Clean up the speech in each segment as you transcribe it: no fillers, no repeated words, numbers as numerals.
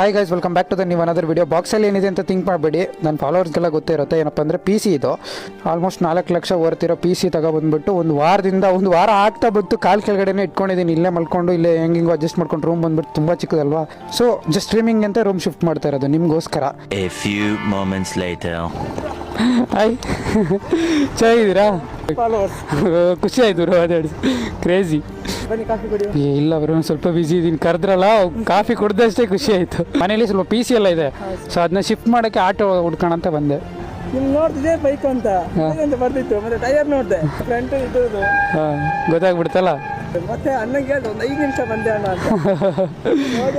Hi guys, welcome back to the ನೀವು another video. ಬಾಕ್ಸಲ್ಲಿ ಏನಿದೆ ಅಂತ ಥಿಂಕ್ ಮಾಡಬೇಡಿ, ನನ್ನ ಫಾಲೋವರ್ಸ್ಗೆಲ್ಲ ಗೊತ್ತೇ ಇರುತ್ತೆ. ಏನಪ್ಪ ಅಂದರೆ ಪಿ ಸಿ ಇದು ಆಲ್ಮೋಸ್ಟ್ 4 ಲಕ್ಷ ವರ್ತಿರೋ ಪಿ ಸಿ ತಗೊಬಂದ್ಬಿಟ್ಟು ಒಂದು ವಾರ ಆಗ್ತಾ ಬಂತು. ಕಾಲು ಕೆಳಗಡೆನೇ ಇಟ್ಕೊಂಡಿದ್ದೀನಿ, ಇಲ್ಲೇ ಮಲ್ಕೊಂಡು ಇಲ್ಲೇ ಹೆಂಗಿಂಗೋ ಅಡ್ಜಸ್ಟ್ ಮಾಡ್ಕೊಂಡು ರೂಮ್ ಬಂದ್ಬಿಟ್ಟು ತುಂಬ ಚಿಕ್ಕದಲ್ವಾ. ಸೊ ಜಸ್ಟ್ ಸ್ಟ್ರೀಮಿಂಗ್ ಅಂತ ರೂಮ್ ಶಿಫ್ಟ್ ಮಾಡ್ತಾ ಇರೋದು ನಿಮಗೋಸ್ಕರ. ಹಾಯ್ ಚೆನ್ನಾಗಿದ್ದೀರಾ? ಖುಷಿ ಆಯ್ತು ಬ್ರೋ, ಮಾತಾಡಿ ಕ್ರೇಜಿ. ಇಲ್ಲ ಬ್ರೋ, ಸ್ವಲ್ಪ ಬಿಸಿ ಇದ್ದೀನಿ. ಕರೆದ್ರಲ್ಲ, ಕಾಫಿ ಕುಡ್ದಷ್ಟೇ ಖುಷಿ ಆಯ್ತು. ಮನೇಲಿ ಸ್ವಲ್ಪ ಪಿ ಸಿ ಎಲ್ಲ ಇದೆ, ಸೊ ಅದನ್ನ ಶಿಫ್ಟ್ ಮಾಡೋಕ್ಕೆ ಆಟೋ ಹುಡ್ಕೋಣ ಅಂತ ಬಂದೆ. ನೋಡ್ತಿದ್ದೆ ಬೈಕ್ ಅಂತ ಬರ್ತಿತ್ತು, ಮತ್ತೆ ಟೈರ್ ನೋಡಿದೆ ಫ್ರಂಟ್ ಇದ್ದು ಗೊತ್ತಾಗ್ಬಿಡ್ತಲ್ಲ. ಮತ್ತೆ ಅನ್ನಕ್ಕೆ ಒಂದು 5 ನಿಮಿಷ ಬಂದೆ ಅಣ್ಣ ಅಂತ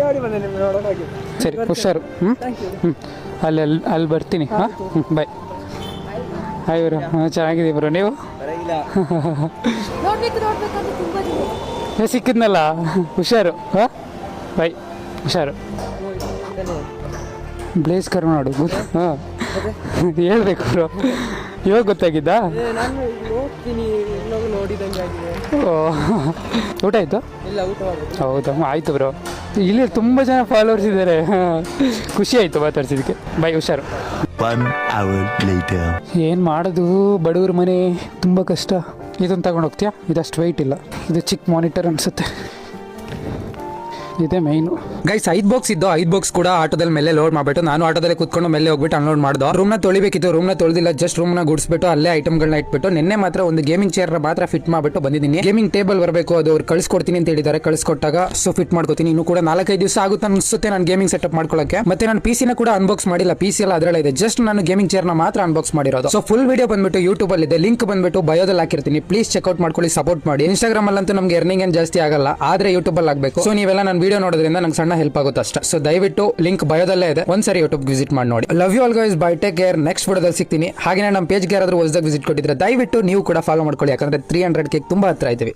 ನೋಡಿ ಬಂದೆ ನಿಮ್ಗೆ ನೋಡೋಕೆ. ಸರಿ, ಹುಷಾರು. ಅಲ್ಲಿ ಬರ್ತೀನಿ. ಹಾಂ, ಬಾಯ್. ಹಾಯ್ ಬ್ರೋ, ಚೆನ್ನಾಗಿದೆ ಬ್ರೋ. ನೀವು ಸಿಕ್ಕಿದ್ನಲ್ಲ, ಹುಷಾರು. ಹಾಂ, ಬಾಯ್, ಹುಷಾರು. ಬ್ಲೇಸ್ ಕರ್ನಾಡು. ಹಾಂ, ಹೇಳ್ಬೇಕು ಬ್ರೋ, ಇವಾಗ ಗೊತ್ತಾಗಿದ್ದಾ? ಓ, ಊಟ ಆಯಿತು? ಹೌದಾ, ಆಯಿತು ಬ್ರೋ. ಇಲ್ಲಿ ತುಂಬ ಜನ ಫಾಲೋವರ್ಸ್ ಇದ್ದಾರೆ, ಖುಷಿ ಆಯಿತು ಮಾತಾಡ್ಸಿದ್ದಕ್ಕೆ. ಬಾಯ್, ಹುಷಾರು. ಏನು ಮಾಡೋದು, ಬಡವ್ರ ಮನೆ ತುಂಬ ಕಷ್ಟ. ಇದನ್ನು ತಗೊಂಡು ಹೋಗ್ತೀಯಾ? ಇದಷ್ಟು ವೆಯ್ಟ್ ಇಲ್ಲ, ಇದು ಚಿಕ್ಕ ಮಾನಿಟರ್ ಅನಿಸುತ್ತೆ. ಇದೇ ಮೈನು ಗೈಸ್. 5 ಬಾಕ್ಸ್ ಇದ್ದು 5 ಬಾಕ್ಸ್ ಕೂಡ ಆಟೋದಲ್ಲಿ ಮೇಲೆ ಲೋಡ್ ಮಾಡ್ಬಿಟ್ಟು ನಾನು ಆಟೋದಲ್ಲಿ ಕುತ್ಕೊಂಡು ಮೇಲೆ ಹೋಗ್ಬಿಟ್ಟು ಅನ್ಲೋಡ್ ಮಾಡ್ದು. ರೂಮ್ನ ತೊಳಿಬೇಕಿತ್ತು, ರೂಮ್ನ ತೊಳೆದಿಲ್ಲ, ಜಸ್ಟ್ ರೂಮ್ನ ಗುಡಿಸ್ಬಿಟ್ಟು ಅಲ್ಲೇ ಐಟಮ್ಗಳನ್ನ ಇಟ್ಬಿಟ್ಟು ನಿನ್ನೆ ಮಾತ್ರ ಒಂದು ಗೇಮಿಂಗ್ ಚೇರ್ ಮಾತ್ರ ಫಿಟ್ ಮಾಡ್ಬಿಟ್ಟು ಬಂದಿದ್ದೀನಿ. ಗೇಮಿಂಗ್ ಟೇಬಲ್ ಬರಬೇಕು, ಅದು ಅವ್ರು ಕಳಿಸ್ಕೊಡ್ತೀನಿ ಅಂತ ಹೇಳಿದ್ದಾರೆ. ಕಳಿಸ್ಕೊಟ್ಟಾಗ ಸೊ ಫಿಟ್ ಮಾಡ್ಕೋತೀನಿ. ಇನ್ನು ಕೂಡ 4-5 ದಿವಸ ಆಗುತ್ತೆ ಅನಿಸುತ್ತೆ ನಾನು ಗೇಮಿಂಗ್ ಸೆಟಪ್ ಮಾಡ್ಕೊಳ್ಳೋಕೆ. ಮತ್ತೆ ನಾನು ಪಿ ಸಿನ ಕೂಡ ಅನ್ಬಾಕ್ಸ್ ಮಾಡಿಲ್ಲ, ಪಿ ಸಿ ಎಲ್ಲ ಅದರಲ್ಲೇ ಇದೆ. ಜಸ್ಟ್ ನಾನು ಗೇಮಿಂಗ್ ಚೇರ್ನ ಮಾತ್ರ ಅನ್ಬಾಕ್ಸ್ ಮಾಡಿರೋದು. ಸೊ ಫುಲ್ ವಿಡಿಯೋ ಬಂದ್ಬಿಟ್ಟು ಯೂಟ್ಯೂಬ್ ಅಲ್ಲಿ ಇದೆ, ಲಿಂಕ್ ಬಂದ್ಬಿಟ್ಟು ಬಯೋದಲ್ಲಿ ಹಾಕಿರ್ತೀನಿ. ಪ್ಲೀಸ್ ಚೆಕ್ಔಟ್ ಮಾಡ್ಕೊಳ್ಳಿ, ಸಪೋರ್ಟ್ ಮಾಡಿ. ಇನ್ಸ್ಟಾಗ್ರಾಮ್ ಅಲ್ಲಂತೂ ನಮ್ಗೆ ಎರ್ನಿಂಗ್ ಏನು ಜಾಸ್ತಿ ಆಗಲ್ಲ, ಆದ್ರೆ ಯೂಟ್ಯೂಬ್ ಅಲ್ಲಿ ಆಗಬೇಕು. ಸೊ ನೀವೆಲ್ಲ ನನ್ನ ವಿಡಿಯೋ ನೋಡೋದ್ರಿಂದ ನಂಗೆ ಸಣ್ಣ ಹೆಲ್ಪ್ ಆಗುತ್ತೆ ಅಷ್ಟೇ. ಸೊ ದಯವಿಟ್ಟು ಲಿಂಕ್ ಬಯೋದಲ್ಲೇ ಇದೆ, ಒಂದ್ಸರಿ ಯೂಟ್ಯೂಬ್ ವಿಸಿಟ್ ಮಾಡಿ ನೋಡಿ. Love you all guys, bye, take care. Next ವಿಡಿಯೋದಲ್ಲಿ ಸಿಗ್ತೀನಿ. ಹಾಗೆ ನಮ್ಮ ಪೇಜ್ಗೆ ಯಾರಾದ್ರೂ ಹೊಸದಾಗಿ ವಿಸಿಟ್ ಕೊಟ್ಟಿದ್ರೆ ದಯವಿಟ್ಟು ನೀವು ಕೂಡ ಫಾಲೋ ಮಾಡ್ಕೊಳ್ಳಿ, ಯಾಕಂದ್ರೆ 300K ತುಂಬಾ ಹತ್ರ ಇದ್ದೀವಿ.